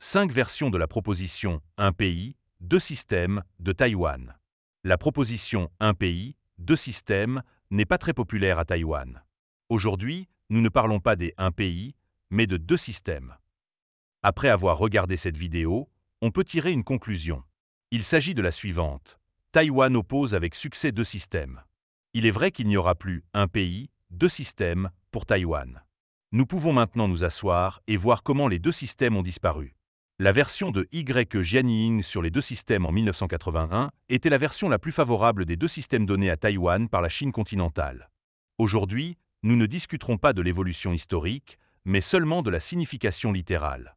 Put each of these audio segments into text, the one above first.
5 versions de la proposition « Un pays, deux systèmes » de Taïwan. La proposition « Un pays, deux systèmes » n'est pas très populaire à Taïwan. Aujourd'hui, nous ne parlons pas des « un pays », mais de deux systèmes. Après avoir regardé cette vidéo, on peut tirer une conclusion. Il s'agit de la suivante. Taïwan oppose avec succès deux systèmes. Il est vrai qu'il n'y aura plus « un pays, deux systèmes » pour Taïwan. Nous pouvons maintenant nous asseoir et voir comment les deux systèmes ont disparu. La version de Y Jianying sur les deux systèmes en 1981 était la version la plus favorable des deux systèmes donnés à Taïwan par la Chine continentale. Aujourd'hui, nous ne discuterons pas de l'évolution historique, mais seulement de la signification littérale.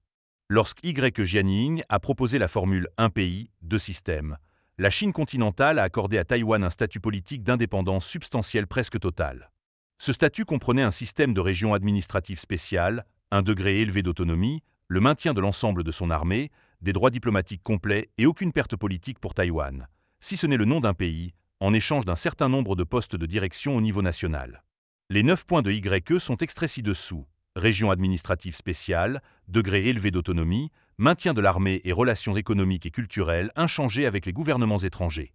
Lorsque Y Jianying a proposé la formule « un pays, deux systèmes », la Chine continentale a accordé à Taïwan un statut politique d'indépendance substantielle presque totale. Ce statut comprenait un système de région administrative spéciale, un degré élevé d'autonomie, le maintien de l'ensemble de son armée, des droits diplomatiques complets et aucune perte politique pour Taïwan, si ce n'est le nom d'un pays, en échange d'un certain nombre de postes de direction au niveau national. Les 9 points de YE sont extraits ci-dessous. Région administrative spéciale, degré élevé d'autonomie, maintien de l'armée et relations économiques et culturelles inchangées avec les gouvernements étrangers.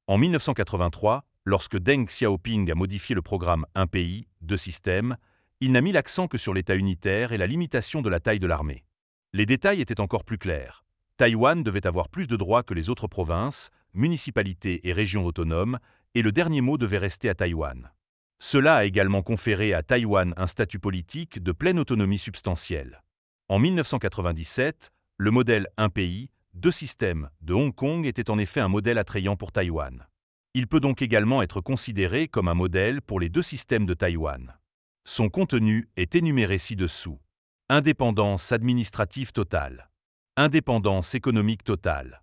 En 1983, lorsque Deng Xiaoping a modifié le programme « Un pays, deux systèmes », il n'a mis l'accent que sur l'État unitaire et la limitation de la taille de l'armée. Les détails étaient encore plus clairs. Taïwan devait avoir plus de droits que les autres provinces, municipalités et régions autonomes, et le dernier mot devait rester à Taïwan. Cela a également conféré à Taïwan un statut politique de pleine autonomie substantielle. En 1997, le modèle « Un pays, deux systèmes » de Hong Kong était en effet un modèle attrayant pour Taïwan. Il peut donc également être considéré comme un modèle pour les deux systèmes de Taïwan. Son contenu est énuméré ci-dessous. Indépendance administrative totale. Indépendance économique totale.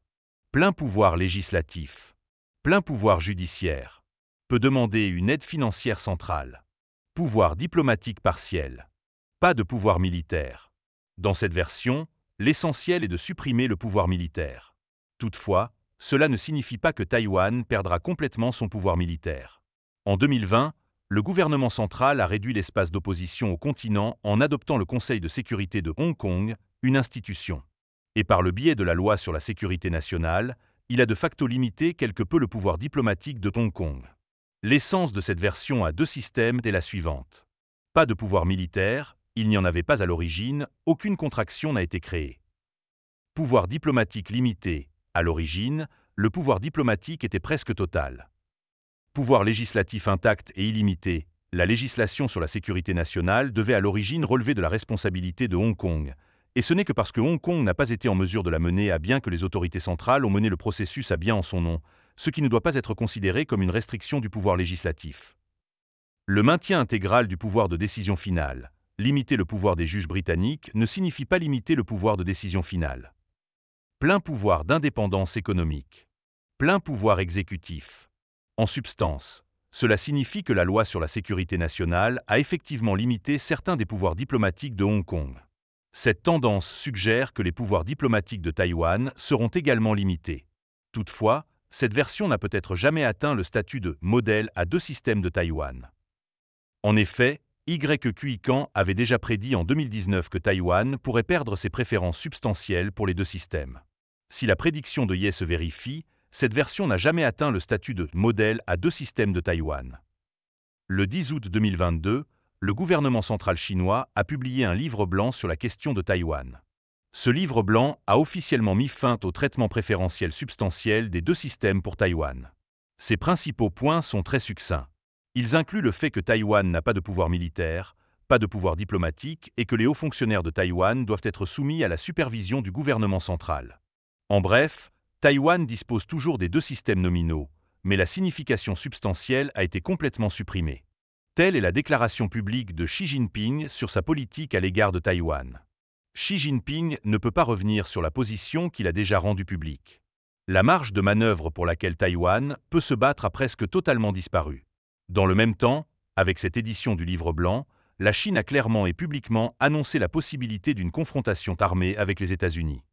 Plein pouvoir législatif. Plein pouvoir judiciaire. Peut demander une aide financière centrale. Pouvoir diplomatique partiel. Pas de pouvoir militaire. Dans cette version, l'essentiel est de supprimer le pouvoir militaire. Toutefois, cela ne signifie pas que Taïwan perdra complètement son pouvoir militaire. En 2020, le gouvernement central a réduit l'espace d'opposition au continent en adoptant le Conseil de sécurité de Hong Kong, une institution. Et par le biais de la loi sur la sécurité nationale, il a de facto limité quelque peu le pouvoir diplomatique de Hong Kong. L'essence de cette version à deux systèmes est la suivante. Pas de pouvoir militaire, il n'y en avait pas à l'origine, aucune contraction n'a été créée. Pouvoir diplomatique limité, à l'origine, le pouvoir diplomatique était presque total. Pouvoir législatif intact et illimité, la législation sur la sécurité nationale devait à l'origine relever de la responsabilité de Hong Kong, et ce n'est que parce que Hong Kong n'a pas été en mesure de la mener à bien que les autorités centrales ont mené le processus à bien en son nom, ce qui ne doit pas être considéré comme une restriction du pouvoir législatif. Le maintien intégral du pouvoir de décision finale, limiter le pouvoir des juges britanniques, ne signifie pas limiter le pouvoir de décision finale. Plein pouvoir d'indépendance économique. Plein pouvoir exécutif. En substance, cela signifie que la loi sur la sécurité nationale a effectivement limité certains des pouvoirs diplomatiques de Hong Kong. Cette tendance suggère que les pouvoirs diplomatiques de Taïwan seront également limités. Toutefois, cette version n'a peut-être jamais atteint le statut de « modèle à deux systèmes de Taïwan ». En effet, Y Kang avait déjà prédit en 2019 que Taïwan pourrait perdre ses préférences substantielles pour les deux systèmes. Si la prédiction de Ye se vérifie, cette version n'a jamais atteint le statut de « modèle à deux systèmes de Taïwan ». Le 10 août 2022, le gouvernement central chinois a publié un livre blanc sur la question de Taïwan. Ce livre blanc a officiellement mis fin au traitement préférentiel substantiel des deux systèmes pour Taïwan. Ses principaux points sont très succincts. Ils incluent le fait que Taïwan n'a pas de pouvoir militaire, pas de pouvoir diplomatique et que les hauts fonctionnaires de Taïwan doivent être soumis à la supervision du gouvernement central. En bref, Taïwan dispose toujours des deux systèmes nominaux, mais la signification substantielle a été complètement supprimée. Telle est la déclaration publique de Xi Jinping sur sa politique à l'égard de Taïwan. Xi Jinping ne peut pas revenir sur la position qu'il a déjà rendue publique. La marge de manœuvre pour laquelle Taïwan peut se battre a presque totalement disparu. Dans le même temps, avec cette édition du livre blanc, la Chine a clairement et publiquement annoncé la possibilité d'une confrontation armée avec les États-Unis.